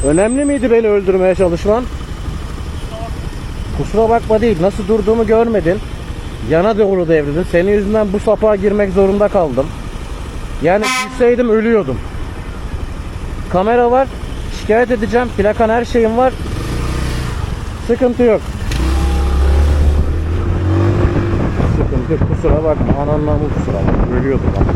Önemli miydi beni öldürmeye çalışman? Kusura bakma değil. Nasıl durduğumu görmedin. Yana doğru devredin. Senin yüzünden bu sapağa girmek zorunda kaldım. Yani düşseydim ölüyordum. Kamera var. Şikayet edeceğim. Plakan, her şeyim var. Sıkıntı yok. Sıkıntı yok. Kusura bakma. Ananla kusura bakma. Ölüyordum ben.